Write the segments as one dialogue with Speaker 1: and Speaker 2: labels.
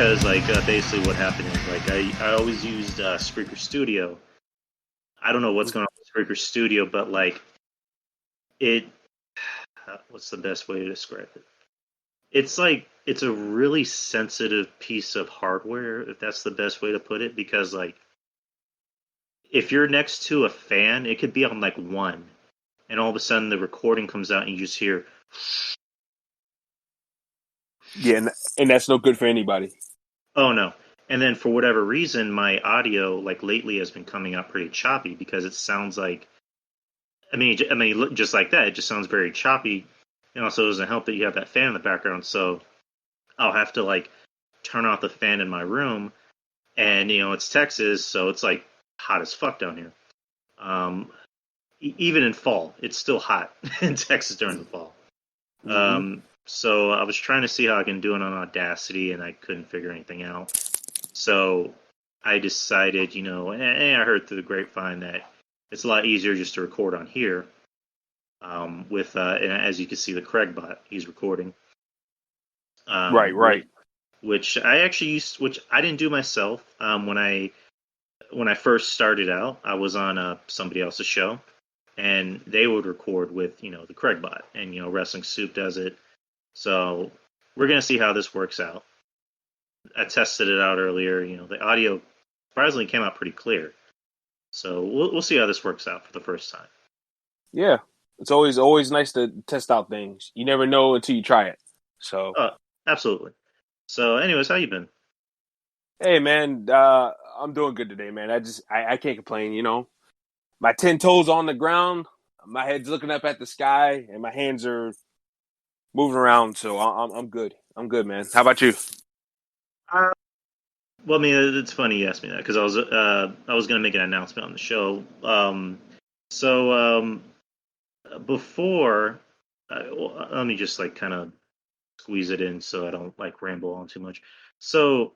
Speaker 1: because basically what happened is I always used Spreaker Studio. I don't know what's going on with Spreaker Studio, but it. What's the best way to describe it? It's a really sensitive piece of hardware, if that's the best way to put it, because if you're next to a fan, it could be on one, and all of a sudden the recording comes out and you just hear.
Speaker 2: Yeah, and that's no good for anybody.
Speaker 1: Oh no. And then for whatever reason, my audio lately has been coming out pretty choppy because it sounds like just like that, it just sounds very choppy. And also, it doesn't help that you have that fan in the background. So I'll have to turn off the fan in my room, and it's Texas, so it's hot as fuck down here. Even in fall, it's still hot in Texas during the fall. So I was trying to see how I can do it on Audacity, and I couldn't figure anything out. So I decided, and I heard through the grapevine that it's a lot easier just to record on here. And as you can see, the Craig bot, he's recording.
Speaker 2: Right.
Speaker 1: Which I actually used, which I didn't do myself. When I first started out, I was on somebody else's show, and they would record with the Craig bot, and Wrestling Soup does it. So we're gonna see how this works out. I tested it out earlier. The audio surprisingly came out pretty clear. So we'll see how this works out for the first time.
Speaker 2: Yeah, it's always nice to test out things. You never know until you try it. So,
Speaker 1: Absolutely. So, anyways, how you been?
Speaker 2: hey man, I'm doing good today, man. I can't complain. My 10 toes on the ground, my head's looking up at the sky, and my hands are moving around. So I'm good. I'm good, man. How about you?
Speaker 1: Well, it's funny you asked me that because I was going to make an announcement on the show. So before, let me just kind of squeeze it in so I don't ramble on too much. So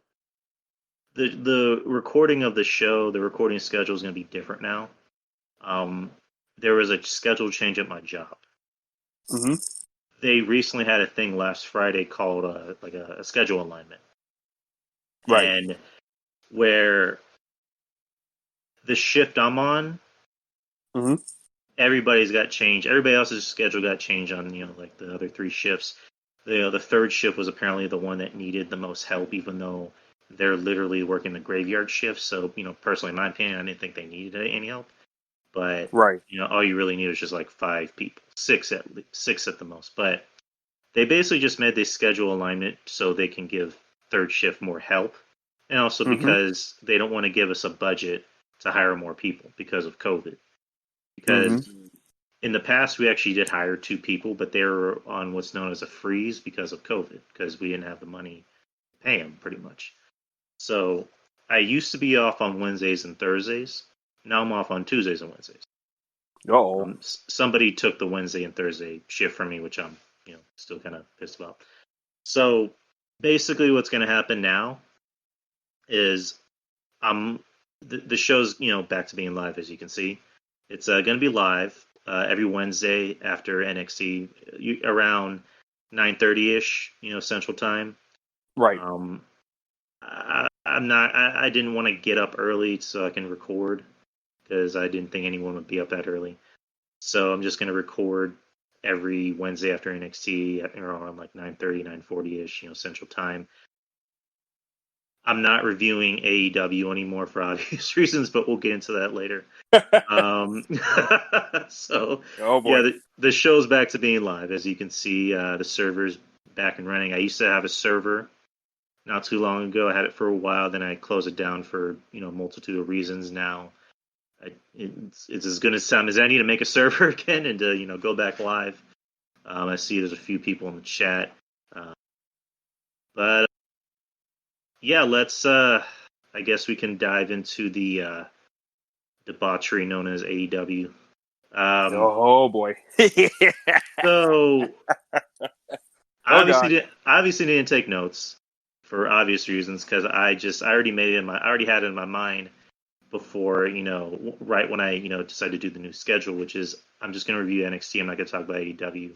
Speaker 1: the recording of the show, the recording schedule is going to be different now. There was a schedule change at my job.
Speaker 2: Mm-hmm.
Speaker 1: They recently had a thing last Friday called a schedule alignment.
Speaker 2: Right.
Speaker 1: And where the shift I'm on,
Speaker 2: Mm-hmm.
Speaker 1: everybody's got changed. Everybody else's schedule got changed on the other three shifts. The third shift was apparently the one that needed the most help, even though they're literally working the graveyard shift. So personally, in my opinion, I didn't think they needed any help. But
Speaker 2: Right.
Speaker 1: all you really need is just 5 people, six at the most. But they basically just made this schedule alignment so they can give third shift more help, and also because they don't want to give us a budget to hire more people because of COVID. Because in the past, we actually did hire 2 people, but they were on what's known as a freeze because of COVID, because we didn't have the money to pay them, pretty much. So I used to be off on Wednesdays and Thursdays. Now I'm off on Tuesdays and Wednesdays.
Speaker 2: Uh-oh.
Speaker 1: Somebody took the Wednesday and Thursday shift from me, which I'm still kind of pissed about. So basically, what's going to happen now is the show's back to being live, as you can see. It's going to be live every Wednesday after NXT around 9:30 ish, Central Time.
Speaker 2: Right.
Speaker 1: I didn't want to get up early so I can record because I didn't think anyone would be up that early. So I'm just going to record every Wednesday after NXT around 9:30, 9:40 ish, Central Time. I'm not reviewing AEW anymore for obvious reasons, but we'll get into that later. So,
Speaker 2: Oh boy.
Speaker 1: yeah, the show's back to being live. As you can see, the server's back and running. I used to have a server not too long ago. I had it for a while, then I closed it down for a multitude of reasons. Now it's as good as time as any to make a server again and to go back live. I see there's a few people in the chat, but yeah, let's. I guess we can dive into the debauchery known as AEW.
Speaker 2: Oh boy.
Speaker 1: So
Speaker 2: Oh god.
Speaker 1: obviously didn't take notes for obvious reasons because I already made it I already had it in my mind before right when I decided to do the new schedule, which is I'm just going to review NXT. I'm not going to talk about AEW.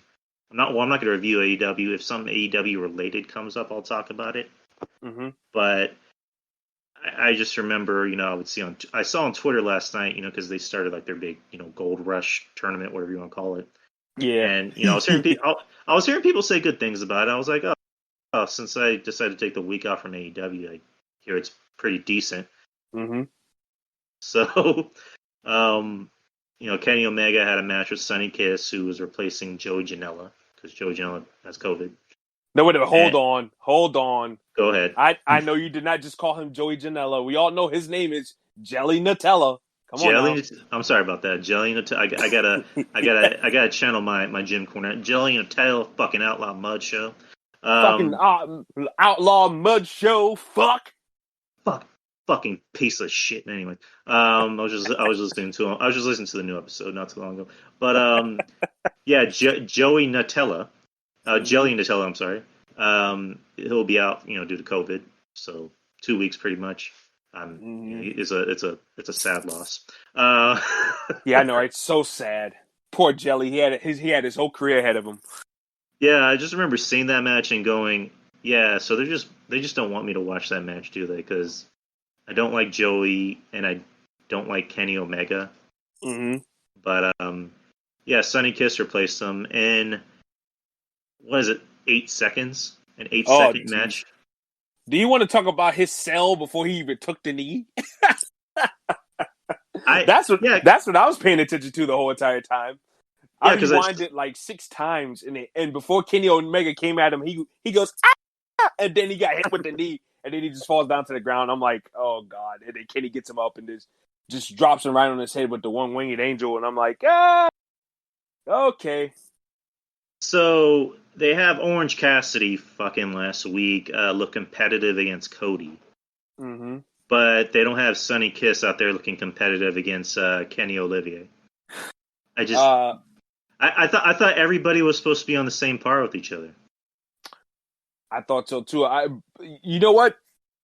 Speaker 1: I'm not going to review AEW. If some AEW related comes up, I'll talk about it.
Speaker 2: Mm-hmm.
Speaker 1: But I just remember, I saw on Twitter last night, because they started like their big, Gold Rush tournament, whatever you want to call it.
Speaker 2: Yeah.
Speaker 1: And I was hearing people say good things about it. I was like, oh, since I decided to take the week off from AEW, I hear it's pretty decent.
Speaker 2: Mm-hmm.
Speaker 1: So, Kenny Omega had a match with Sonny Kiss, who was replacing Joey Janela because Joey Janela has COVID.
Speaker 2: No, wait, hold on.
Speaker 1: Go ahead.
Speaker 2: I know you did not just call him Joey Janela. We all know his name is Jelly Nutella. Come on now.
Speaker 1: I'm sorry about that. Jelly Nutella. I gotta channel my Jim Cornette. Jelly Nutella, fucking Outlaw Mud Show.
Speaker 2: Fucking Outlaw Mud Show.
Speaker 1: Fucking piece of shit. Anyway, I was listening to him. I was just listening to the new episode not too long ago. But yeah, Joey Nutella, Jelly Nutella. I'm sorry. He'll be out, due to COVID. So 2 weeks, pretty much. It's a sad loss.
Speaker 2: Yeah, I know, right? It's so sad. Poor Jelly. He had his whole career ahead of him.
Speaker 1: Yeah, I just remember seeing that match and going, yeah. So they just don't want me to watch that match, do they? Because I don't like Joey and I don't like Kenny Omega.
Speaker 2: Mm-hmm.
Speaker 1: But yeah, Sonny Kiss replaced them in, what is it, 8 seconds? An 8-second match.
Speaker 2: Do you want to talk about his sell before he even took the knee? That's what I was paying attention to the whole entire time. Yeah, I rewind it like 6 times, and before Kenny Omega came at him, he goes, ah! And then he got hit with the knee, and then he just falls down to the ground. I'm like, oh god! And then Kenny gets him up and just drops him right on his head with the one winged angel, and I'm like, okay.
Speaker 1: So they have Orange Cassidy fucking last week look competitive against Cody.
Speaker 2: Mm-hmm.
Speaker 1: But they don't have Sonny Kiss out there looking competitive against Kenny Olivier. I thought everybody was supposed to be on the same par with each other.
Speaker 2: I thought so too. You know what?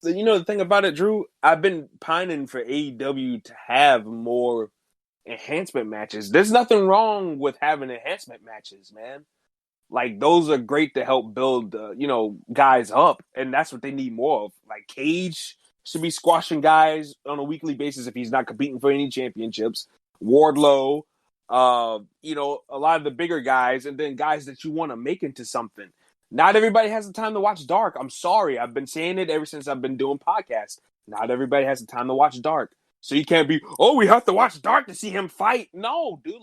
Speaker 2: The thing about it, Drew, I've been pining for AEW to have more enhancement matches. There's nothing wrong with having enhancement matches, man. Like, those are great to help build, guys up, and that's what they need more of. Like, Cage should be squashing guys on a weekly basis if he's not competing for any championships. Wardlow, a lot of the bigger guys, and then guys that you want to make into something. Not everybody has the time to watch Dark. I'm sorry. I've been saying it ever since I've been doing podcasts. Not everybody has the time to watch Dark. So you can't be, we have to watch Dark to see him fight. No, dude,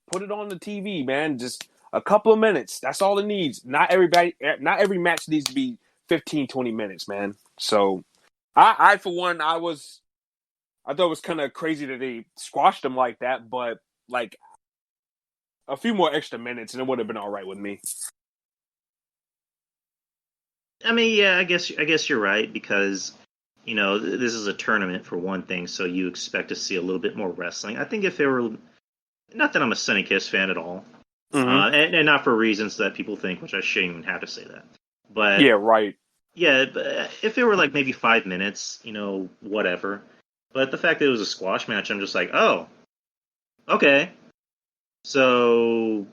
Speaker 2: put it on the TV, man. Just a couple of minutes. That's all it needs. Not every match needs to be 15, 20 minutes, man. So I for one, I thought it was kind of crazy that they squashed him like that, but a few more extra minutes and it would have been all right with me.
Speaker 1: I mean, yeah, I guess you're right because, this is a tournament for one thing, so you expect to see a little bit more wrestling. I think if it were, not that I'm a Sonny Kiss fan at all, and not for reasons that people think, which I shouldn't even have to say that. But
Speaker 2: yeah, right.
Speaker 1: Yeah, but if it were like maybe 5 minutes, whatever. But the fact that it was a squash match, I'm just like, oh, okay. So,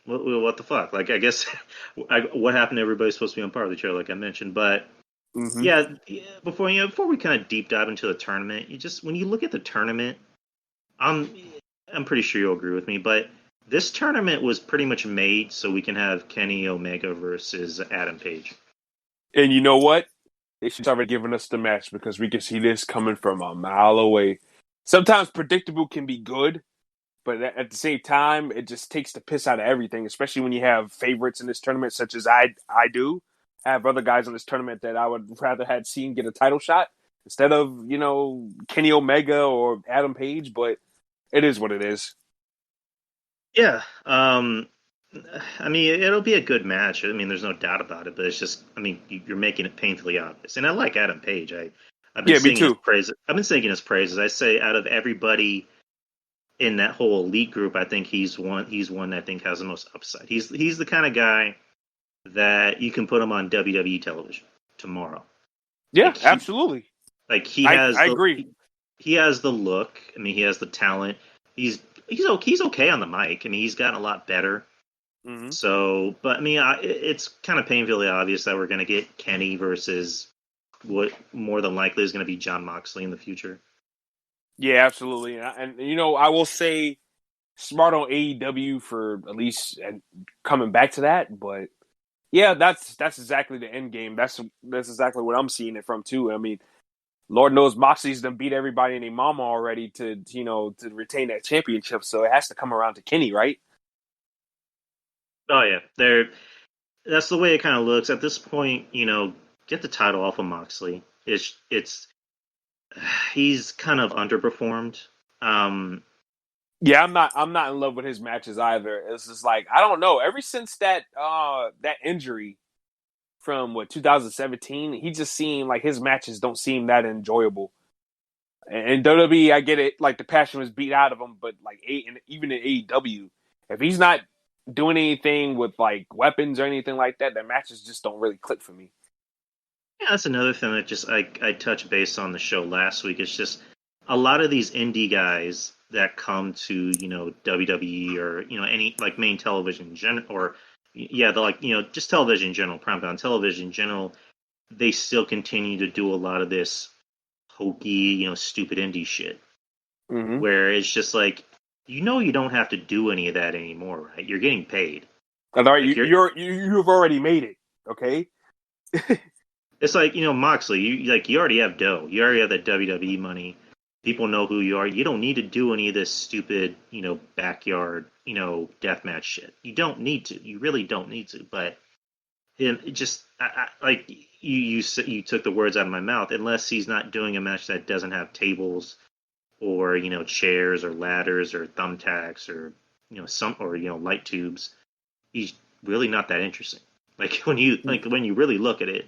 Speaker 1: what the fuck? Like, I guess, what happened to everybody supposed to be on par with each other, like I mentioned. But, yeah, before we kind of deep dive into the tournament, when you look at the tournament, I'm pretty sure you'll agree with me, but this tournament was pretty much made so we can have Kenny Omega versus Adam Page.
Speaker 2: And you know what? They should start giving us the match because we can see this coming from a mile away. Sometimes predictable can be good, but at the same time, it just takes the piss out of everything, especially when you have favorites in this tournament, such as I do. I have other guys in this tournament that I would rather had seen get a title shot instead of, Kenny Omega or Adam Page, but it is what it is.
Speaker 1: Yeah. I mean, it'll be a good match. I mean, there's no doubt about it, but it's just, I mean, you're making it painfully obvious. And I like Adam Page. I've been singing his praises. I've been singing his praises. I say out of everybody in that whole elite group, I think he's one that I think has the most upside. He's the kind of guy that you can put him on WWE television tomorrow.
Speaker 2: Yeah, absolutely.
Speaker 1: I
Speaker 2: agree.
Speaker 1: He has the look. I mean, he has the talent. He's okay on the mic. I mean, he's gotten a lot better.
Speaker 2: Hmm.
Speaker 1: So, but I mean, it's kind of painfully obvious that we're going to get Kenny versus what more than likely is going to be John Moxley in the future.
Speaker 2: Yeah, absolutely. And you know, I will say smart on AEW for at least coming back to that, but yeah, that's exactly the end game. That's exactly what I'm seeing it from too. I mean, Lord knows Moxley's done beat everybody and their mama already to retain that championship, so it has to come around to Kenny, right?
Speaker 1: Oh yeah, that's the way it kind of looks at this point. Get the title off of Moxley. It's he's kind of underperformed. Um,
Speaker 2: Yeah, I'm not in love with his matches either. It's just like I don't know. Ever since that injury from 2017, he just seemed like his matches don't seem that enjoyable. And WWE, I get it, like the passion was beat out of him, but like even in AEW, if he's not doing anything with like weapons or anything like that, the matches just don't really click for me.
Speaker 1: yeah, that's another thing that just I touched base on the show last week. It's just a lot of these indie guys that come to WWE or any like main television or yeah, the like just television in general, primetime television in general. They still continue to do a lot of this hokey, stupid indie shit
Speaker 2: Mm-hmm.
Speaker 1: where it's just like you don't have to do any of that anymore, right? You're getting paid.
Speaker 2: All right,
Speaker 1: Like
Speaker 2: you've already made it, okay?
Speaker 1: it's like Moxley. You already have dough. You already have that WWE money. People know who you are. You don't need to do any of this stupid backyard deathmatch shit. You don't need to. You really don't need to. But it just like you took the words out of my mouth. Unless he's not doing a match that doesn't have tables or chairs or ladders or thumbtacks or some or light tubes, he's really not that interesting. Like when you really look at it.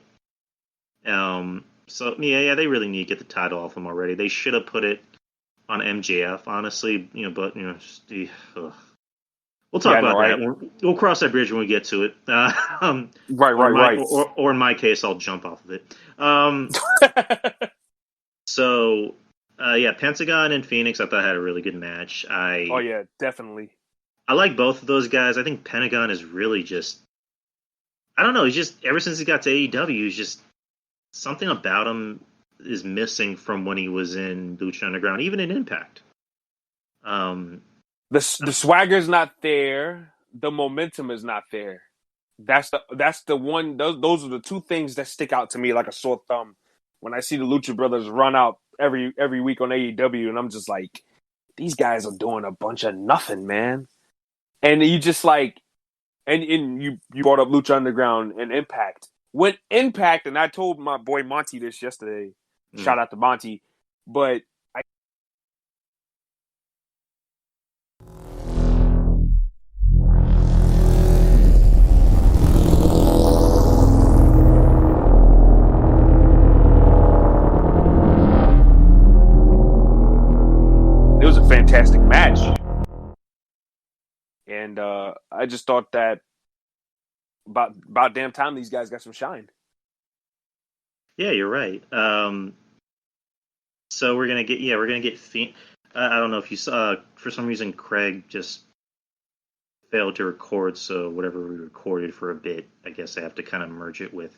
Speaker 1: So yeah, they really need to get the title off him already. They should have put it on MJF, honestly. But ugh. We'll talk
Speaker 2: Yeah, I know,
Speaker 1: about
Speaker 2: right?
Speaker 1: that. We'll cross that bridge when we get to it.
Speaker 2: Right,
Speaker 1: Or
Speaker 2: right,
Speaker 1: my
Speaker 2: right.
Speaker 1: or in my case, I'll jump off of it. So yeah, Pentagon and Phoenix, I thought had a really good match.
Speaker 2: Oh
Speaker 1: I
Speaker 2: yeah, definitely.
Speaker 1: I like both of those guys. I think Pentagon is really just I don't know. He's just ever since he got to AEW, he's just something about him is missing from when he was in Lucha Underground, even in Impact. Um,
Speaker 2: The swagger's not there. The momentum is not there. That's the one. Those are the two things that stick out to me like a sore thumb when I see the Lucha Brothers run out every week on AEW, and I'm just like, these guys are doing a bunch of nothing, man. And you just like, and you brought up Lucha Underground and Impact. When Impact, and I told my boy Monty this yesterday.
Speaker 1: mm.
Speaker 2: Shout out to Monty, but it was a fantastic match. And I just thought that about damn time these guys got some shine.
Speaker 1: Yeah, you're right. So we're gonna get. I don't know if you saw. For some reason, Craig just failed to record. So whatever we recorded for a bit, I guess I have to kind of merge it with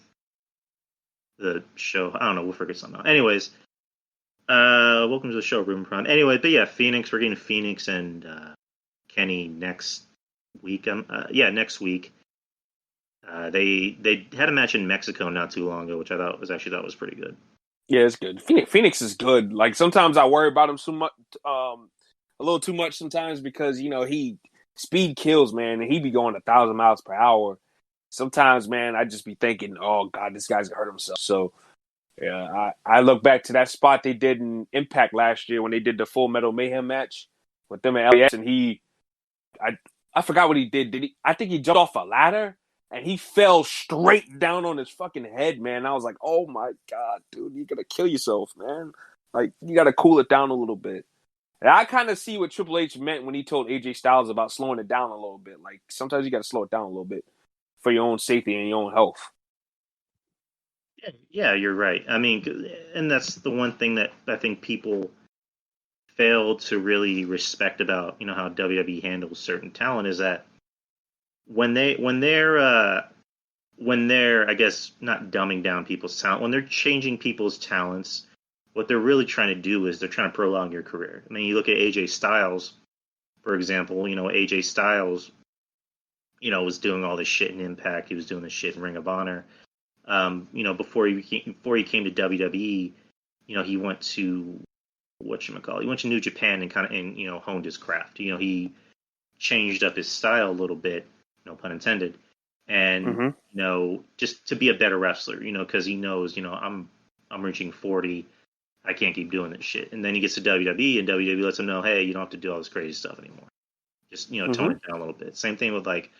Speaker 1: the show. I don't know. We'll figure something out. Anyways, welcome to the show, Ruben Prime. Anyway, but yeah, Phoenix. We're getting Phoenix and Kenny next week. Yeah, next week. They had a match in Mexico not too long ago, which I thought was pretty good.
Speaker 2: Yeah, it's good. Phoenix is good. Like sometimes I worry about him so much, a little too much sometimes because he speed kills, man, and he be going 1,000 miles per hour. Sometimes, man, I just be thinking, oh God, this guy's gonna hurt himself. So yeah, I look back to that spot they did in Impact last year when they did the Full Metal Mayhem match with them and LAX, and I I forgot what he did. Did he? I think he jumped off a ladder and he fell straight down on his fucking head, man. I was like, oh my God, dude, you're gonna kill yourself, man. Like you gotta cool it down a little bit. And I kind of see what Triple H meant when he told AJ Styles about slowing it down a little bit. Like sometimes you gotta slow it down a little bit for your own safety and your own health.
Speaker 1: Yeah, yeah, you're right. I mean, and that's the one thing that I think people fail to really respect about how WWE handles certain talent is that when they're I guess not dumbing down people's talent, when they're changing people's talents, what they're really trying to do is they're trying to prolong your career. I mean, you look at AJ Styles, for example. AJ Styles, was doing all this shit in Impact. He was doing this shit in Ring of Honor. Before he came to WWE, he went to whatchamacallit. He went to New Japan and honed his craft. He changed up his style a little bit, no pun intended, and
Speaker 2: Mm-hmm.
Speaker 1: just to be a better wrestler. Because he knows, I'm reaching 40. I can't keep doing this shit. And then he gets to WWE, and WWE lets him know, hey, you don't have to do all this crazy stuff anymore. Just tone it down a little bit. Same thing with like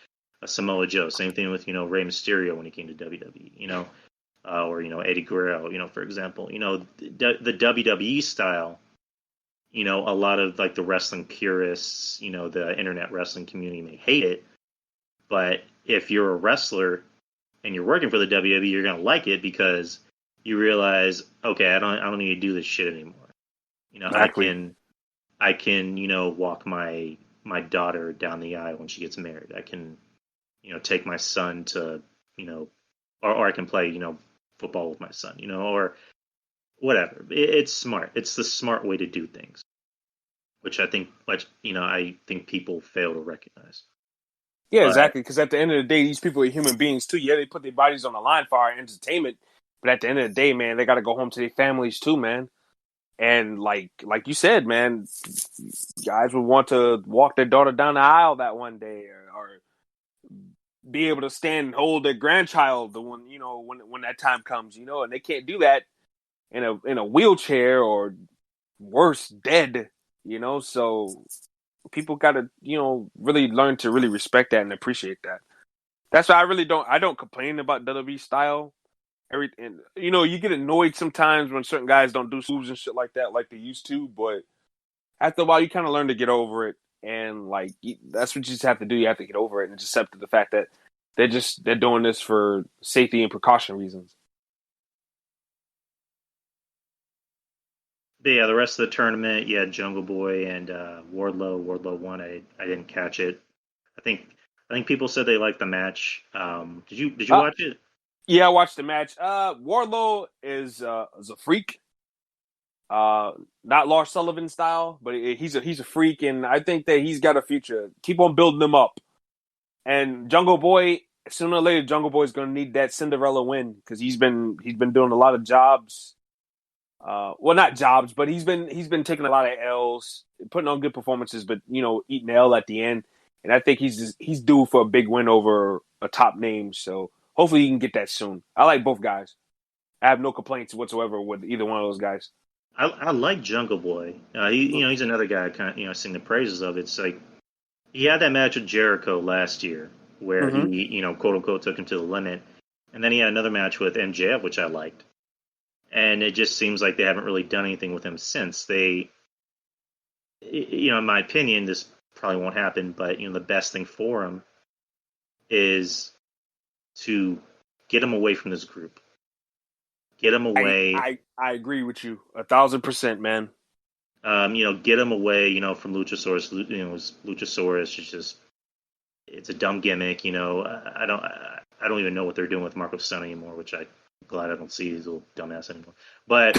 Speaker 1: a Samoa Joe. Same thing with Rey Mysterio when he came to WWE. Or Eddie Guerrero. For example, the WWE style. A lot of like the wrestling purists, the internet wrestling community may hate it, but if you're a wrestler and you're working for the WWE, you're gonna like it because you realize, okay, I don't need to do this shit anymore.
Speaker 2: Exactly.
Speaker 1: I can walk my daughter down the aisle when she gets married. I can take my son to or I can play football with my son, or whatever. It's smart. It's the smart way to do things, which I think people fail to recognize.
Speaker 2: Yeah,
Speaker 1: But
Speaker 2: exactly. Because at the end of the day, these people are human beings too. Yeah, they put their bodies on the line for our entertainment, but at the end of the day, man, they got to go home to their families too, man. And like you said, man, guys would want to walk their daughter down the aisle that one day, or be able to stand and hold their grandchild the one when that time comes, and they can't do that in a wheelchair or worse, dead. So people got to really learn to really respect that and appreciate that. That's why I don't complain about WWE style. Everything, you get annoyed sometimes when certain guys don't do moves and shit like that like they used to, but after a while you kind of learn to get over it, and like that's what you just have to do. You have to get over it and just accept the fact that they're doing this for safety and precaution reasons.
Speaker 1: yeah, the rest of the tournament, yeah, Jungle Boy and Wardlow. Wardlow won. I didn't catch it. I think people said they liked the match. Did you
Speaker 2: Uh,
Speaker 1: watch it?
Speaker 2: yeah, I watched the match. Wardlow is a freak. Uh, Not Lars Sullivan style, but he's a freak, and I think that he's got a future. Keep on building him up. And Jungle Boy, sooner or later, Jungle Boy is going to need that Cinderella win because he's been doing a lot of jobs. Well, not jobs, but he's been taking a lot of L's, putting on good performances, but eating L at the end. And I think he's due for a big win over a top name. So hopefully he can get that soon. I like both guys. I have no complaints whatsoever with either one of those guys.
Speaker 1: I like Jungle Boy. He's another guy I kind of sing the praises of. It's like he had that match with Jericho last year where
Speaker 2: Mm-hmm.
Speaker 1: he quote unquote took him to the limit, and then he had another match with MJF which I liked. And it just seems like they haven't really done anything with him since. In my opinion, this probably won't happen, but the best thing for him is to get him away from this group. Get him
Speaker 2: I,
Speaker 1: away.
Speaker 2: I I agree with you 1,000%, man.
Speaker 1: Get him away. From Luchasaurus. Luchasaurus is just it's a dumb gimmick. I don't even know what they're doing with Marco Stunt anymore, which I'm glad I don't see his little dumbass anymore. But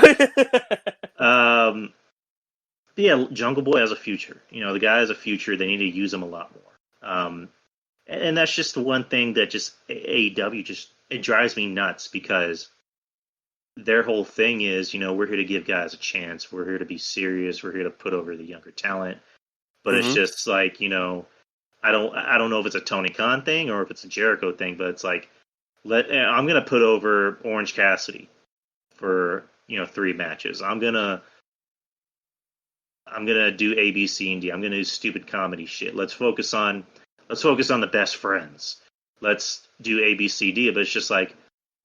Speaker 1: um, yeah, Jungle Boy has a future. The guy has a future. They need to use him a lot more. And that's just the one thing that just AEW just it drives me nuts because their whole thing is, we're here to give guys a chance. We're here to be serious. We're here to put over the younger talent. But it's
Speaker 2: Mm-hmm.
Speaker 1: just like, I don't know if it's a Tony Khan thing or if it's a Jericho thing, but it's like I'm gonna put over Orange Cassidy for 3 matches. I'm gonna do A, B, C, and D. I'm gonna do stupid comedy shit. Let's focus on the best friends. Let's do A, B, C, D. But it's just like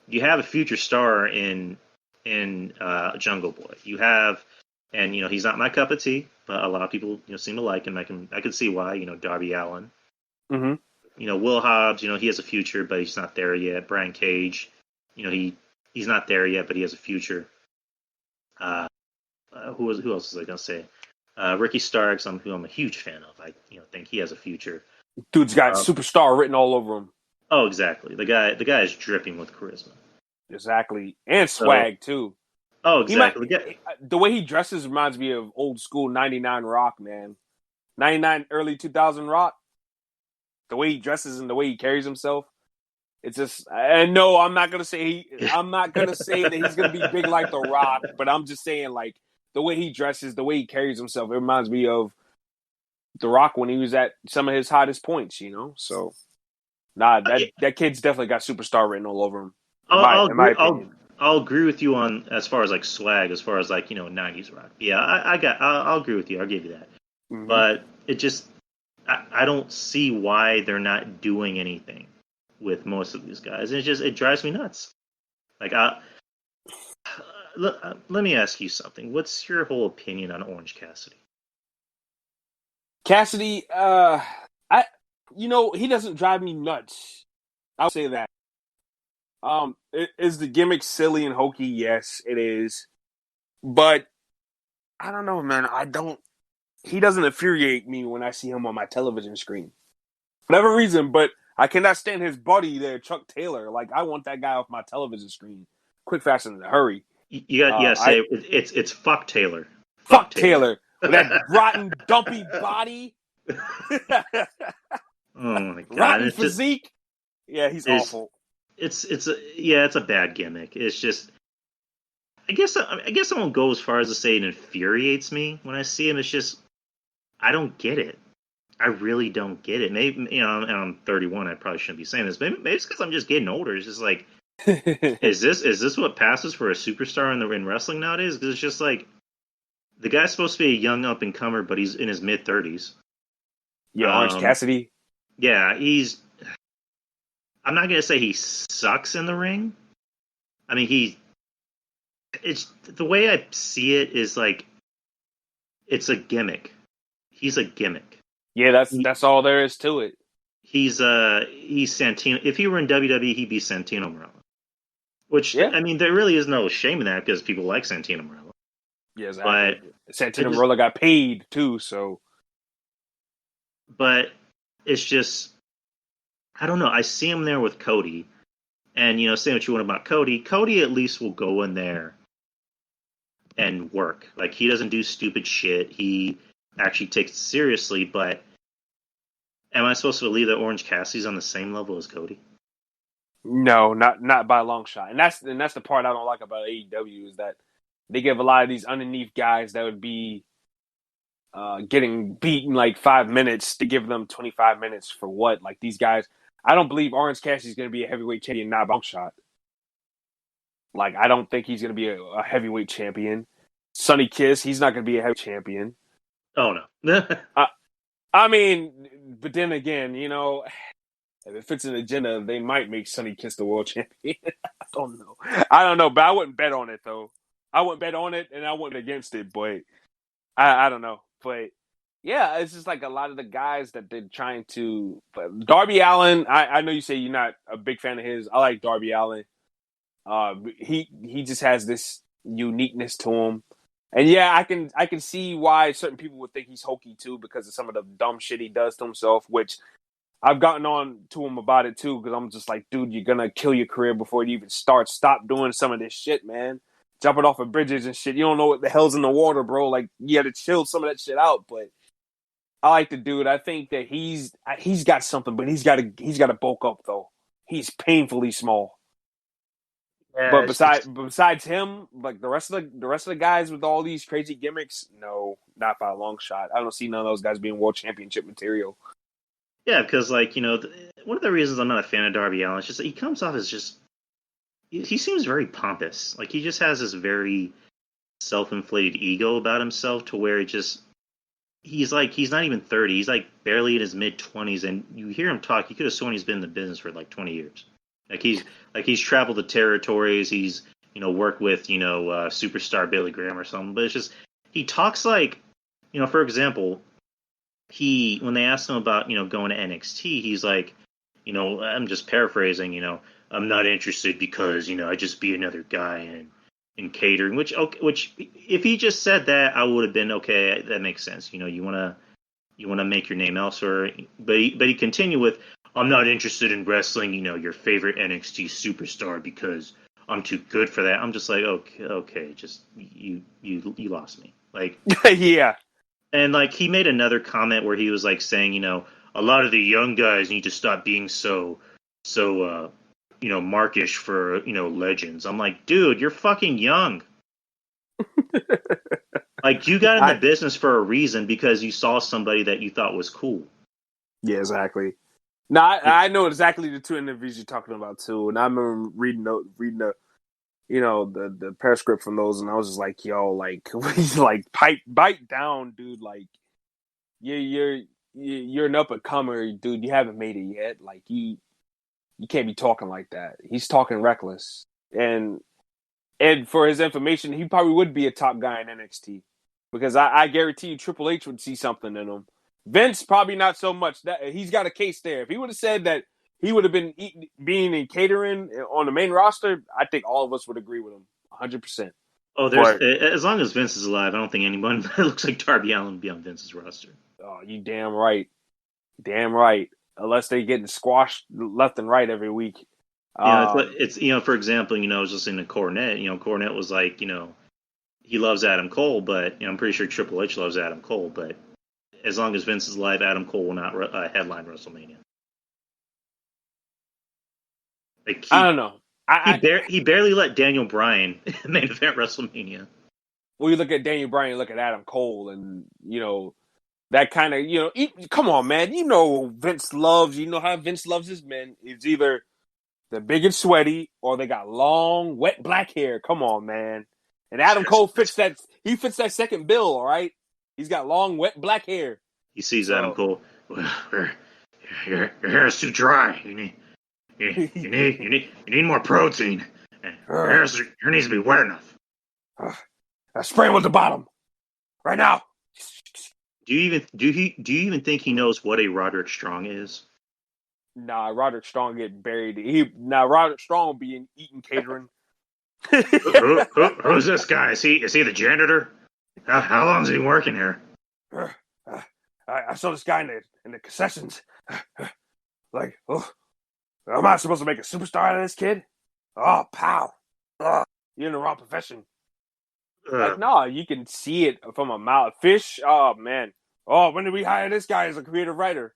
Speaker 1: you have a future star in Jungle Boy. You have, and he's not my cup of tea, but a lot of people seem to like him. I can see why. Darby Allin.
Speaker 2: Mm-hmm.
Speaker 1: Will Hobbs. He has a future, but he's not there yet. Brian Cage. He's not there yet, but he has a future. Uh, who else was I gonna say? Ricky Starks, who I'm a huge fan of. I think he has a future.
Speaker 2: Dude's got
Speaker 1: Uh,
Speaker 2: superstar written all over him.
Speaker 1: oh, exactly. The guy is dripping with charisma.
Speaker 2: Exactly, and
Speaker 1: So,
Speaker 2: swag too.
Speaker 1: oh,
Speaker 2: He might
Speaker 1: exactly.
Speaker 2: the way he dresses reminds me of old school '99 Rock, man. '99 early 2000 Rock. The way he dresses and the way he carries himself. It's just, and no, I'm not gonna say that he's gonna be big like The Rock, but I'm just saying like the way he dresses, the way he carries himself, it reminds me of The Rock when he was at some of his hottest points, you know. So nah,
Speaker 1: Yeah,
Speaker 2: that kid's definitely got superstar written all over him,
Speaker 1: I'll
Speaker 2: in my
Speaker 1: agree. I'll
Speaker 2: opinion.
Speaker 1: I'll agree with you on as far as like swag, as far as like '90s rock. Yeah, I'll agree with you. I'll give you that.
Speaker 2: Mm-hmm.
Speaker 1: But it just I don't see why they're not doing anything with most of these guys. It drives me nuts. Like let me ask you something. What's your whole opinion on Orange Cassidy?
Speaker 2: Cassidy, I, he doesn't drive me nuts. I'll say that. Is the gimmick silly and hokey? Yes, it is. But I don't know, man. I don't. He doesn't infuriate me when I see him on my television screen, for whatever reason. But I cannot stand his buddy there, Chuck Taylor. Like I want that guy off my television screen, quick, fast, and in a hurry.
Speaker 1: You gotta say
Speaker 2: I
Speaker 1: it's fuck Taylor. Fuck
Speaker 2: fuck
Speaker 1: Taylor.
Speaker 2: Taylor with that rotten, dumpy body,
Speaker 1: Oh my god!
Speaker 2: rotten
Speaker 1: It's just
Speaker 2: physique. Yeah, he's
Speaker 1: it's
Speaker 2: awful.
Speaker 1: it's a bad gimmick. It's just I guess I won't go as far as to say it infuriates me when I see him. It's just I don't get it. I really don't get it. Maybe and I'm 31. I probably shouldn't be saying this. Maybe it's because I'm just getting older. It's just like, is this what passes for a superstar in wrestling nowadays? Because it's just like the guy's supposed to be a young up and comer, but he's in his mid 30s.
Speaker 2: Yeah, Orange
Speaker 1: Um,
Speaker 2: Cassidy.
Speaker 1: yeah, he's. I'm not gonna say he sucks in the ring. I mean, it's the way I see it is like it's a gimmick. He's a gimmick.
Speaker 2: Yeah, that's all there is to it.
Speaker 1: He's Santino. If he were in WWE, he'd be Santino Marella. Which
Speaker 2: Yeah,
Speaker 1: I mean, there really is no shame in that because people like Santino Marella.
Speaker 2: yeah, exactly.
Speaker 1: But I
Speaker 2: Santino
Speaker 1: just,
Speaker 2: Marella got paid too, so
Speaker 1: but it's just I don't know. I see him there with Cody, and say what you want about Cody. Cody at least will go in there and work. Like he doesn't do stupid shit. He actually takes it seriously. But am I supposed to believe that Orange Cassidy's on the same level as Cody?
Speaker 2: no, not by a long shot. And that's the part I don't like about AEW is that they give a lot of these underneath guys that would be getting beaten like 5 minutes to give them 25 minutes for what? Like these guys, I don't believe Orange Cassidy's going to be a heavyweight champion, not by a long shot. Like I don't think he's going to be a heavyweight champion. Sonny Kiss, he's not going to be a heavy champion.
Speaker 1: Oh no.
Speaker 2: I, I mean, but then again, if it fits an agenda, they might make Sonny Kiss the world champion. I don't know. I don't know, but I wouldn't bet on it though. I wouldn't bet on it, and I wouldn't against it. But I don't know. But yeah, it's just like a lot of the guys that they're trying to. But Darby Allin, I know you say you're not a big fan of his. I like Darby Allin. He just has this uniqueness to him. And yeah, I can see why certain people would think he's hokey too because of some of the dumb shit he does to himself, which I've gotten on to him about it too because I'm just like, dude, you're gonna kill your career before it even starts. Stop doing some of this shit, man. Jumping off of bridges and shit. You don't know what the hell's in the water, bro. Like, you got to chill some of that shit out. But I like the dude. I think that he's got something, but he's got to bulk up though. He's painfully small.
Speaker 1: Yeah,
Speaker 2: But besides him, like the rest of the guys with all these crazy gimmicks, no, not by a long shot. I don't see none of those guys being world championship material.
Speaker 1: yeah, because like one of the reasons I'm not a fan of Darby Allin is just that he comes off as just he seems very pompous. Like he just has this very self-inflated ego about himself to where he's not even 30. He's like barely in his mid 20s, and you hear him talk. You could have sworn he's been in the business for like 20 years. He's traveled the territories. He's worked with superstar Billy Graham or something. But it's just he talks like for example, when they asked him about going to NXT, he's like, I'm just paraphrasing. I'm not interested because I just be another guy in catering. Which if he just said that, I would have been okay. That makes sense. You want to You want to make your name elsewhere. But he continued with, I'm not interested in wrestling, your favorite NXT superstar because I'm too good for that. I'm just like, okay, just you lost me. Like,
Speaker 2: Yeah.
Speaker 1: and like he made another comment where he was like saying, a lot of the young guys need to stop being so markish for legends. I'm like, dude, you're fucking young. Like you got in the
Speaker 2: I
Speaker 1: business for a reason because you saw somebody that you thought was cool.
Speaker 2: Yeah, exactly. No, I know exactly the two interviews you're talking about too, and I remember reading the the parascript from those, and I was just like, yo, like like bite down, dude. Like you're an up and comer, dude. You haven't made it yet. Like you can't be talking like that. He's talking reckless, and for his information, he probably would be a top guy in NXT because I guarantee you Triple H would see something in him. Vince probably not so much. That he's got a case there. If he would have said that he would have been being in catering on the main roster, I think all of us would agree with him 100%.
Speaker 1: Oh, there's
Speaker 2: But
Speaker 1: as long as Vince is alive, I don't think anyone that looks like Darby Allin would be on Vince's roster.
Speaker 2: oh, you damn right. Unless they getting squashed left and right every week.
Speaker 1: It's for example, I was listening to Cornette. Cornette was like, he loves Adam Cole, but I'm pretty sure Triple H loves Adam Cole. But as long as Vince is alive, Adam Cole will not headline WrestleMania. Like
Speaker 2: I don't know.
Speaker 1: he barely let Daniel Bryan main event WrestleMania.
Speaker 2: Well, you look at Daniel Bryan, look at Adam Cole, and that kind of come on, man. Vince loves. You know how Vince loves his men. It's either they're big and sweaty, or they got long, wet black hair. Come on, man. And Adam Cole fits that. He fits that second bill. All right. He's got long, wet black hair.
Speaker 1: He sees Adam Cole. Well, your hair is too dry. You need more protein. Your hair needs to be wet enough.
Speaker 2: Spray him with the bottom right now.
Speaker 1: Do you even think he knows what a Roderick Strong is?
Speaker 2: Nah, Roderick Strong get buried. Roderick Strong will be eating catering.
Speaker 1: Who's this guy? Is he the janitor? How long has he been working here?
Speaker 2: I saw this guy in the concessions. Like, am I supposed to make a superstar out of this kid? Oh, pow. You're in the wrong profession. Like, no, you can see it from a mouth. Fish, oh, man. Oh, when did we hire this guy as a creative writer?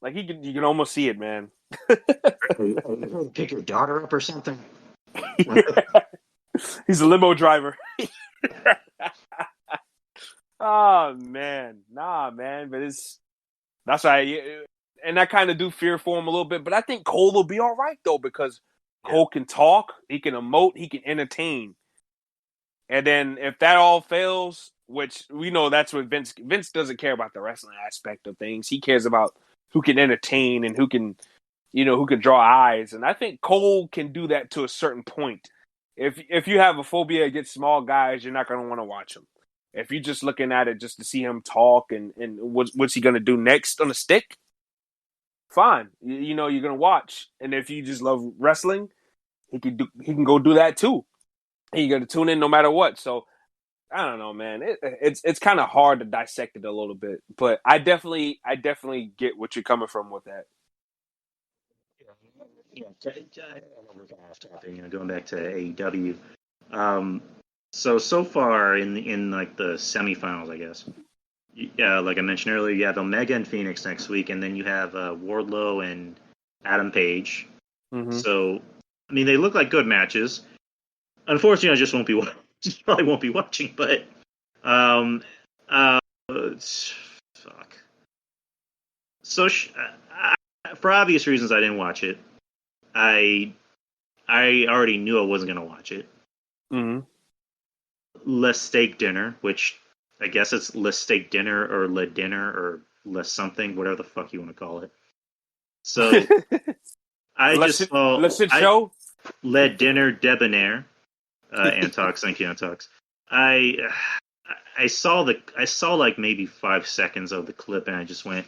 Speaker 2: Like, you can almost see it, man.
Speaker 1: Pick your daughter up or something?
Speaker 2: He's a limo driver. Oh, man. Nah, man. But that's why, and I kind of do fear for him a little bit. But I think Cole will be all right, though, because Cole can talk, he can emote, he can entertain. And then if that all fails, which we know that's what Vince doesn't care about the wrestling aspect of things. He cares about who can entertain and who can draw eyes. And I think Cole can do that to a certain point. If you have a phobia against small guys, you're not going to want to watch him. If you're just looking at it just to see him talk and what's he going to do next on the stick, fine. You're going to watch. And if you just love wrestling, he can go do that too. And you're going to tune in no matter what. So I don't know, man. It's kind of hard to dissect it a little bit, but I definitely get what you're coming from with that.
Speaker 1: Yeah, off topic. Going back to AEW. So far in like the semifinals, I guess. Yeah, like I mentioned earlier, you have Omega and Phoenix next week, and then you have Wardlow and Adam Page.
Speaker 2: Mm-hmm.
Speaker 1: So, I mean, they look like good matches. Unfortunately, I just probably won't be watching. But, fuck. So, for obvious reasons, I didn't watch it. I already knew I wasn't gonna watch it.
Speaker 2: Mm-hmm.
Speaker 1: Less steak dinner, which I guess it's less steak dinner or le dinner or less something, whatever the fuck you want to call it. So
Speaker 2: show
Speaker 1: le dinner debonair. Antox, thank you, Antox. I saw like maybe 5 seconds of the clip and I just went.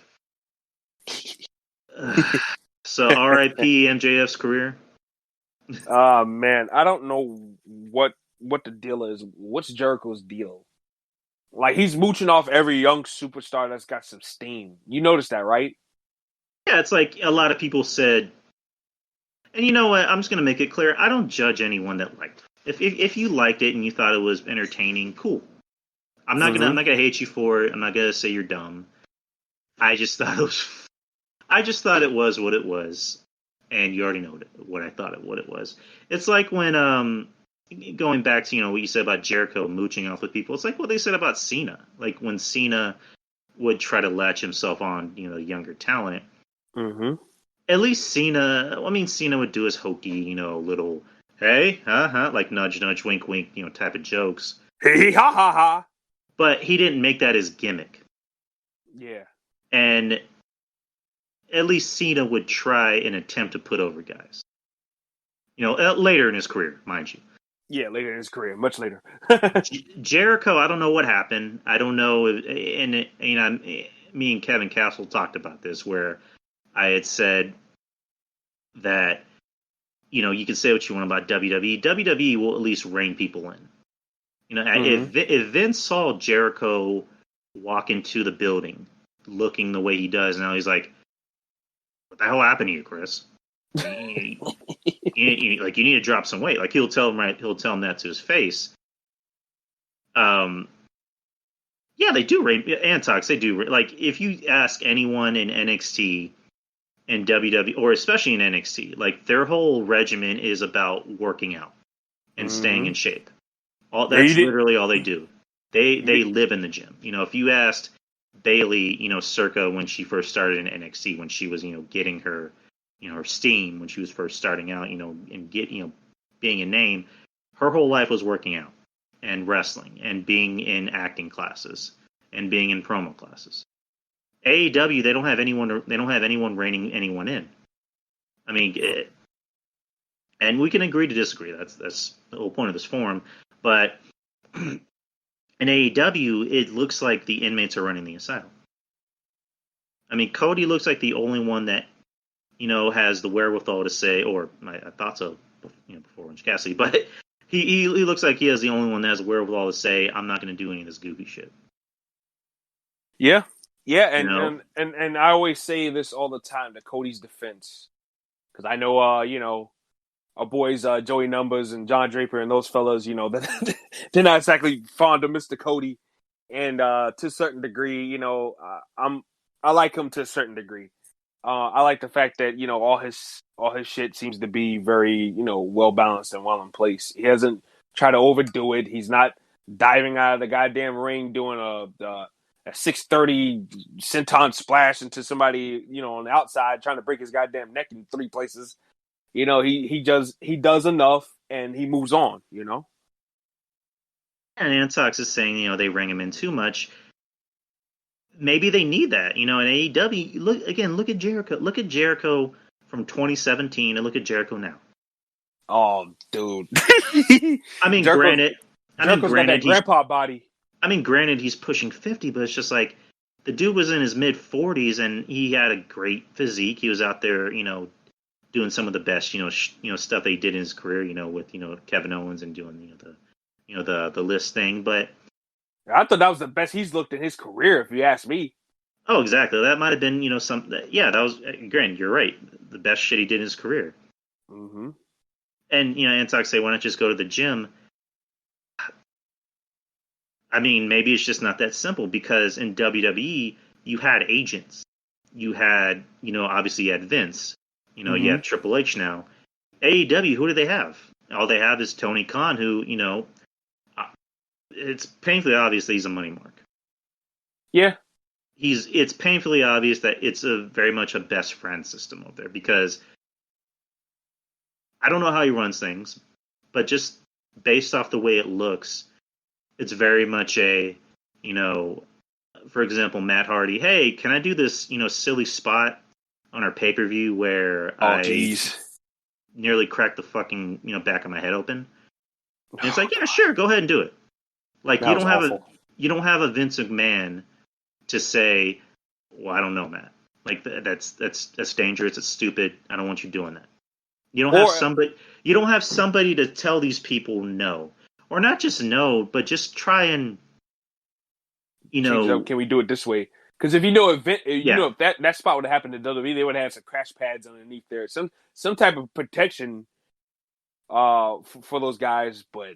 Speaker 1: So R.I.P. MJF's career.
Speaker 2: Man, I don't know what the deal is. What's Jericho's deal? Like he's mooching off every young superstar that's got some steam. You notice that, right?
Speaker 1: Yeah, it's like a lot of people said, and you know what? I'm just gonna make it clear. I don't judge anyone that liked it. If you liked it and you thought it was entertaining, cool. I'm
Speaker 2: Mm-hmm.
Speaker 1: not gonna hate you for it. I'm not gonna say you're dumb. I just thought it was I just thought it was what it was, and you already know what I thought it what it was. It's like when going back to what you said about Jericho mooching off with people. It's like what they said about Cena. Like when Cena would try to latch himself on younger talent.
Speaker 2: Mm-hmm.
Speaker 1: At least Cena. I mean, Cena would do his hokey, little hey, like nudge, nudge, wink, wink, type of jokes.
Speaker 2: Hee ha ha ha.
Speaker 1: But he didn't make that his gimmick,
Speaker 2: Yeah.
Speaker 1: and at least Cena would try and attempt to put over guys. Later in his career, mind you.
Speaker 2: Yeah, later in his career, much later.
Speaker 1: Jericho, I don't know what happened. I don't know, and me and Kevin Castle talked about this, where I had said that you can say what you want about WWE. WWE will at least rein people in.
Speaker 2: Mm-hmm.
Speaker 1: If Vince saw Jericho walk into the building looking the way he does now, he's like, "What the hell happened to you, Chris? You need to drop some weight." Like he'll tell him that to his face. Yeah, they do rate Antox. They do like if you ask anyone in NXT and WWE, or especially in NXT, like their whole regimen is about working out and staying
Speaker 2: Mm-hmm.
Speaker 1: in shape. All
Speaker 2: Yeah, you
Speaker 1: that's
Speaker 2: did.
Speaker 1: literally all they do. They
Speaker 2: You,
Speaker 1: live in the gym. If you asked Bailey, circa when she first started in NXT, when she was getting her her steam, when she was first starting out, and being a name, her whole life was working out and wrestling and being in acting classes and being in promo classes. AEW, they don't have anyone. They don't have anyone reining anyone in. I mean, and we can agree to disagree. That's the whole point of this forum. But in AEW, it looks like the inmates are running the asylum. I mean, Cody looks like the only one that has the wherewithal to say, or I thought so, before Orange Cassidy, but he looks like he has the only one that has the wherewithal to say, I'm not going to do any of this goofy shit.
Speaker 2: yeah, yeah,
Speaker 1: You know,
Speaker 2: and I always say this all the time to Cody's defense because I know, our boys Joey Numbers and John Draper and those fellas, they're not exactly fond of Mr. Cody, and to a certain degree, I like him to a certain degree. I like the fact that all his shit seems to be very well balanced and well in place. He hasn't tried to overdo it. He's not diving out of the goddamn ring doing a 630 senton splash into somebody on the outside trying to break his goddamn neck in three places. He does enough and he moves on.
Speaker 1: and Antox is saying, they ring him in too much. Maybe they need that, in AEW. Look at Jericho. Look at Jericho from 2017, and look at Jericho now.
Speaker 2: Oh, dude.
Speaker 1: I mean,
Speaker 2: Jericho's,
Speaker 1: granted,
Speaker 2: Jericho's got that grandpa body.
Speaker 1: granted, he's pushing 50, but it's just like the dude was in his mid 40s and he had a great physique. He was out there, doing some of the best, stuff that he did in his career, with Kevin Owens and doing the list thing. But
Speaker 2: I thought that was the best he's looked in his career, if you ask me.
Speaker 1: oh, exactly, that might have been some. Yeah, that was granted. You're right. The best shit he did in his career.
Speaker 2: Mm-hmm.
Speaker 1: And Antox say, why not just go to the gym? I mean, maybe it's just not that simple because in WWE you had agents, you had obviously you had Vince, you
Speaker 2: Mm-hmm.
Speaker 1: have Triple H now. AEW, who do they have? All they have is Tony Khan, who it's painfully obvious that he's a money mark.
Speaker 2: Yeah.
Speaker 1: It's painfully obvious that it's a very much a best friend system over there because I don't know how he runs things, but just based off the way it looks, it's very much a, for example, Matt Hardy. Hey, can I do this, silly spot on our pay per view where
Speaker 2: Oh,
Speaker 1: I
Speaker 2: jeez.
Speaker 1: nearly cracked the fucking, back of my head open? And it's like, yeah, sure, go ahead and do it. Like
Speaker 2: That was awful.
Speaker 1: you don't have a Vince McMahon to say, well, I don't know, Matt. Like that's dangerous. It's stupid. I don't want you doing that. You don't have
Speaker 2: Or
Speaker 1: somebody. You don't have somebody to tell these people no, or not just no, but just try and you
Speaker 2: change it up.
Speaker 1: know,
Speaker 2: Can we do it this way? Because if you know
Speaker 1: yeah,
Speaker 2: if that spot would have happened to WWE, they would have some crash pads underneath there, some type of protection for those guys. But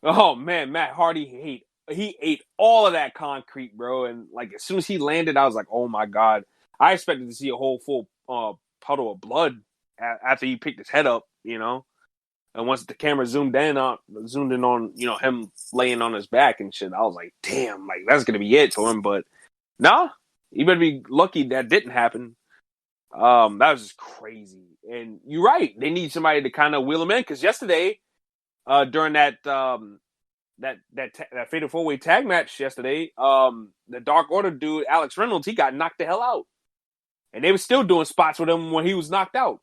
Speaker 2: oh man, Matt Hardy he ate all of that concrete, bro. And like as soon as he landed, I was like, oh my god. I expected to see a whole full puddle of blood after he picked his head up, you know. And once the camera zoomed in on him laying on his back and shit, I was like, damn, like that's gonna be it to him. But nah, you better be lucky that didn't happen. That was just crazy. And you're right, they need somebody to kind of wheel him in because yesterday, during that fatal 4-way tag match yesterday, the Dark Order dude Alex Reynolds, he got knocked the hell out, and they were still doing spots with him when he was knocked out.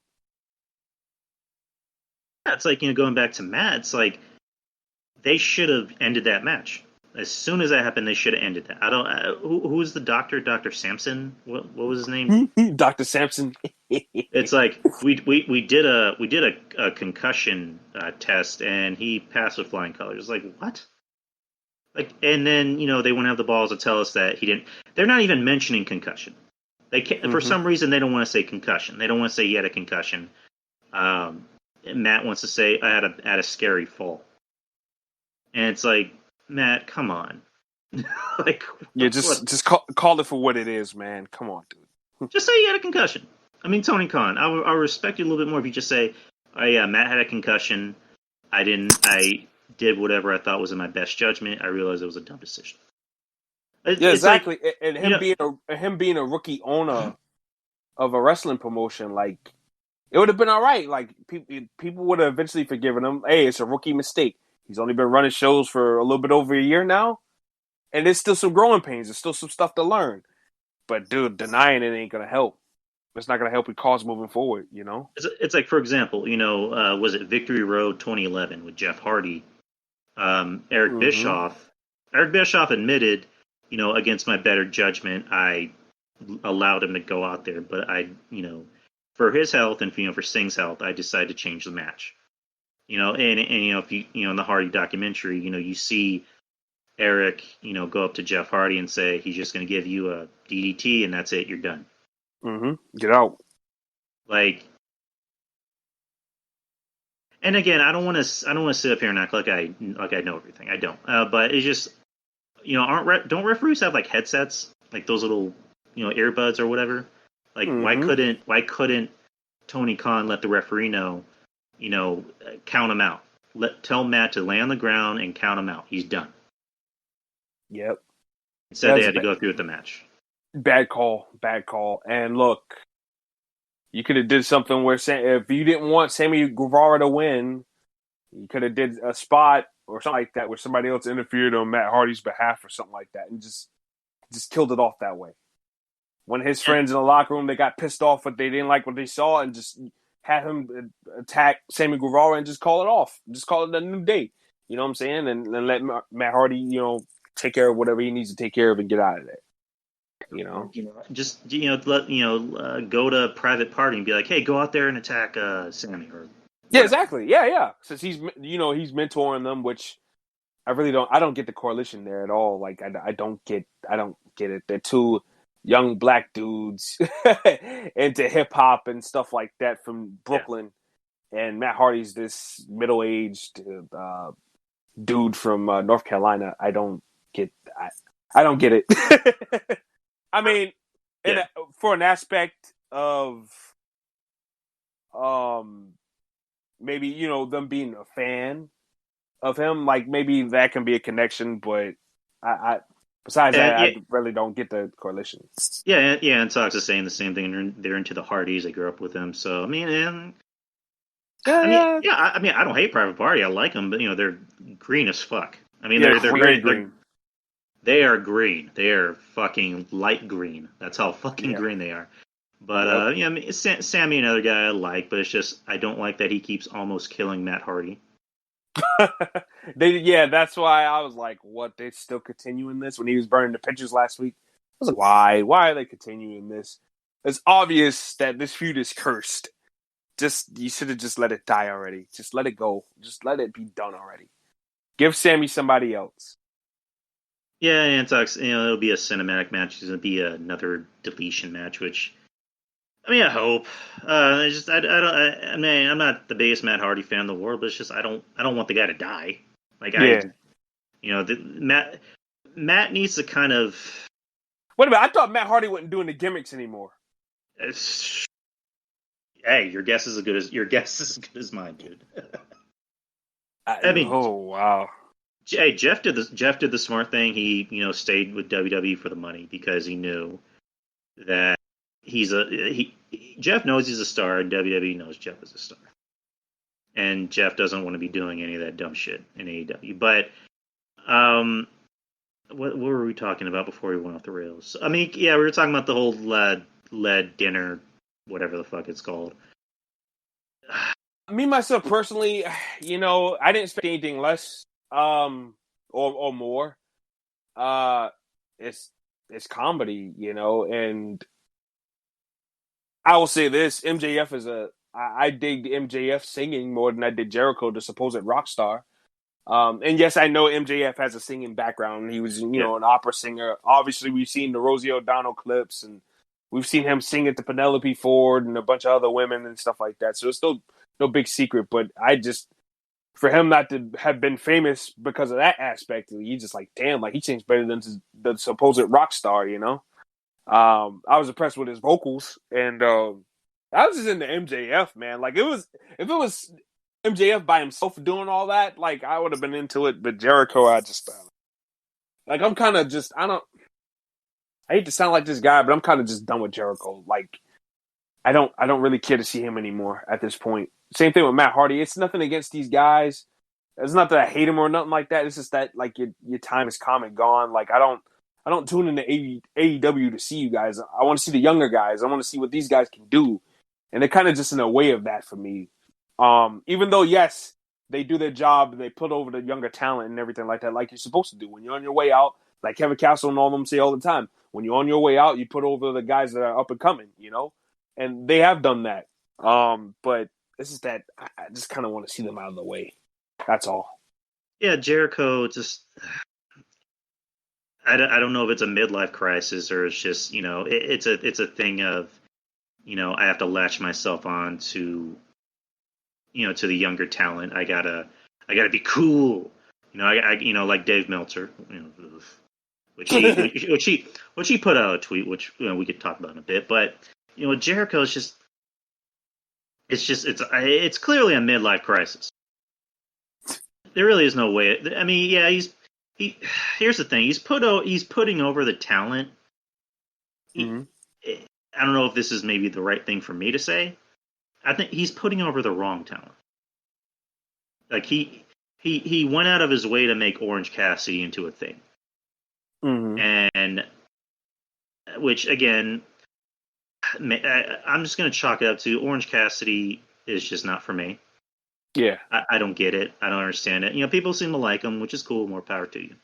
Speaker 1: it's like, going back to Matt, it's like they should have ended that match as soon as that happened. They should have ended that. I don't. Who was the doctor? Dr. Sampson. What was his name?
Speaker 2: Dr. Sampson.
Speaker 1: It's like we did a concussion test, and he passed with flying colors. It's like, what? Like, and then they wouldn't have the balls to tell us that he didn't. They're not even mentioning concussion. They can't, for some reason they don't want to say concussion. They don't want to say he had a concussion. Matt wants to say I had a scary fall, and it's like, Matt, come on. Like,
Speaker 2: yeah, just call it for what it is, man. Come on, dude.
Speaker 1: Just say he had a concussion. I mean, Tony Khan, I respect you a little bit more if you just say, oh yeah, Matt had a concussion. I did whatever I thought was in my best judgment. I realized it was a dumb decision.
Speaker 2: Yeah, exactly. Like, and him being a rookie owner of a wrestling promotion, like, it would have been all right. Like, people would have eventually forgiven him. Hey, it's a rookie mistake. He's only been running shows for a little bit over a year now, and there's still some growing pains. There's still some stuff to learn. But dude, denying it ain't gonna help. It's not gonna help your cause moving forward.
Speaker 1: It's like, for example, was it Victory Road 2011 with Jeff Hardy? Eric Bischoff. Eric Bischoff admitted, against my better judgment, I allowed him to go out there, but for his health and for Sting's health, I decided to change the match. And if you in the Hardy documentary, you see Eric, go up to Jeff Hardy and say he's just going to give you a DDT and that's it, you're done.
Speaker 2: Get out.
Speaker 1: Like, and again, I don't want to sit up here and act like I know everything. I don't. But it's just, don't referees have like headsets, like those little earbuds or whatever? Like, why couldn't Tony Khan let the referee know, count him out? Tell Matt to lay on the ground and count him out. He's done.
Speaker 2: Yep.
Speaker 1: Instead, they had to go through with the match.
Speaker 2: Bad call. And look, you could have did something where if you didn't want Sammy Guevara to win, you could have did a spot or something like that where somebody else interfered on Matt Hardy's behalf or something like that, and just killed it off that way. When his friends in the locker room, they got pissed off, but they didn't like what they saw, and just had him attack Sammy Guevara and just call it off. Just call it a new day. You know what I'm saying? And let Matt Hardy, take care of whatever he needs to take care of and get out of there.
Speaker 1: Just let go to a private party and be like, hey, go out there and attack Sammy. Or
Speaker 2: yeah, exactly. Yeah. Since he's he's mentoring them, which I don't get the correlation there at all. Like I don't get it. They're two young black dudes into hip hop and stuff like that from Brooklyn, and Matt Hardy's this middle-aged dude from North Carolina. I don't get it. I mean, for an aspect of maybe them being a fan of him, like maybe that can be a connection, but I besides that, I really don't get the correlation.
Speaker 1: Yeah, and Sox is saying the same thing. They're into the Hardys. They grew up with them, so I mean, I don't hate Private Party. I like them, but they're green as fuck. I mean, they're very green. They are green. They are fucking light green. That's how fucking green they are. But I mean, Sammy, another guy I like, but it's just I don't like that he keeps almost killing Matt Hardy.
Speaker 2: That's why I was like, what? They still continuing this when he was burning the pictures last week? I was like, why? Why are they continuing this? It's obvious that this feud is cursed. You should have just let it die already. Just let it go. Just let it be done already. Give Sammy somebody else.
Speaker 1: Yeah, and talks. It'll be a cinematic match. It'll be another deletion match, which I mean, I hope. I mean, I'm not the biggest Matt Hardy fan in the world, but it's just I don't want the guy to die. Like
Speaker 2: Yeah.
Speaker 1: Matt needs to kind of.
Speaker 2: Wait a minute, I thought Matt Hardy wasn't doing the gimmicks anymore.
Speaker 1: Hey, your guess is as good as mine, dude. I mean,
Speaker 2: oh wow.
Speaker 1: hey, Jeff did the smart thing. He stayed with WWE for the money because he knew that Jeff knows he's a star, and WWE knows Jeff is a star, and Jeff doesn't want to be doing any of that dumb shit in AEW. But what were we talking about before we went off the rails? I mean, yeah, we were talking about the whole lead dinner, whatever the fuck it's called.
Speaker 2: Me myself personally, I didn't expect anything less, or more. It's comedy, and I will say this: MJF is I dig MJF singing more than I did Jericho, the supposed rock star. And yes, I know MJF has a singing background. He was, an opera singer. Obviously, we've seen the Rosie O'Donnell clips, and we've seen him sing it to Penelope Ford and a bunch of other women and stuff like that. So it's still no big secret. But for him not to have been famous because of that aspect, you just like, damn, like he sings better than the supposed rock star, I was impressed with his vocals, and I was just into MJF, man. Like if it was MJF by himself doing all that, like I would have been into it. But Jericho, I'm kind of just I hate to sound like this guy, but I'm kind of just done with Jericho. Like I don't really care to see him anymore at this point. Same thing with Matt Hardy. It's nothing against these guys. It's not that I hate him or nothing like that. It's just that like your time is come and gone. Like I don't tune into AEW to see you guys. I want to see the younger guys. I want to see what these guys can do. And they're kind of just in a way of that for me. Even though, yes, they do their job, they put over the younger talent and everything like that, like you're supposed to do. When you're on your way out, like Kevin Castle and all of them say all the time, when you're on your way out, you put over the guys that are up and coming, And they have done that. But this is that I just kind of want to see them out of the way. That's all.
Speaker 1: Yeah, Jericho just... I don't know if it's a midlife crisis or it's just, it's a thing of, I have to latch myself on to, to the younger talent. I gotta be cool. Like Dave Meltzer, which he put out a tweet, which we could talk about in a bit. But Jericho is it's clearly a midlife crisis. There really is no way. I mean, yeah, here's the thing. He's putting over the talent.
Speaker 2: Mm-hmm.
Speaker 1: I don't know if this is maybe the right thing for me to say. I think he's putting over the wrong talent. Like he went out of his way to make Orange Cassidy into a thing.
Speaker 2: Mm-hmm.
Speaker 1: And which again, I'm just going to chalk it up to Orange Cassidy is just not for me.
Speaker 2: Yeah.
Speaker 1: I don't get it. I don't understand it. People seem to like him, which is cool. More power to you.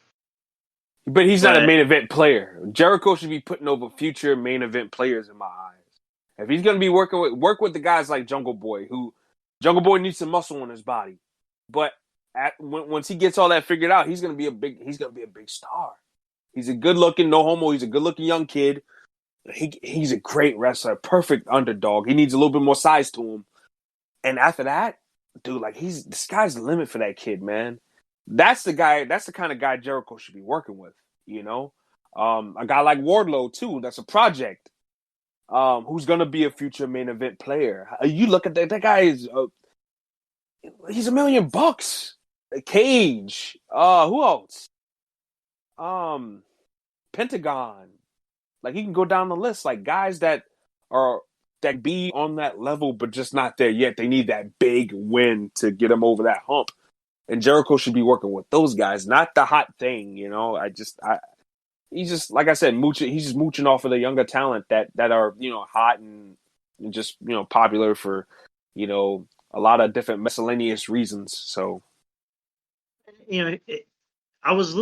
Speaker 2: But he's not a main event player. Jericho should be putting over future main event players in my eyes. If he's going to be work with the guys like Jungle Boy, who Jungle Boy needs some muscle on his body. But once he gets all that figured out, he's going to be a big star. He's a good looking, no homo. He's a good looking young kid. He's a great wrestler, perfect underdog. He needs a little bit more size to him. And after that, dude, like the sky's the limit for that kid, man. That's the guy. That's the kind of guy Jericho should be working with. A guy like Wardlow too. That's a project. Who's gonna be a future main event player? You look at that. That guy is. He's $1 million. Cage. Who else? Pentagon. Like he can go down the list. Like guys that be on that level, but just not there yet. They need that big win to get them over that hump. And Jericho should be working with those guys, not the hot thing. He's just like I said, mooching. He's just mooching off of the younger talent that are hot and just popular for a lot of different miscellaneous reasons. So
Speaker 1: I was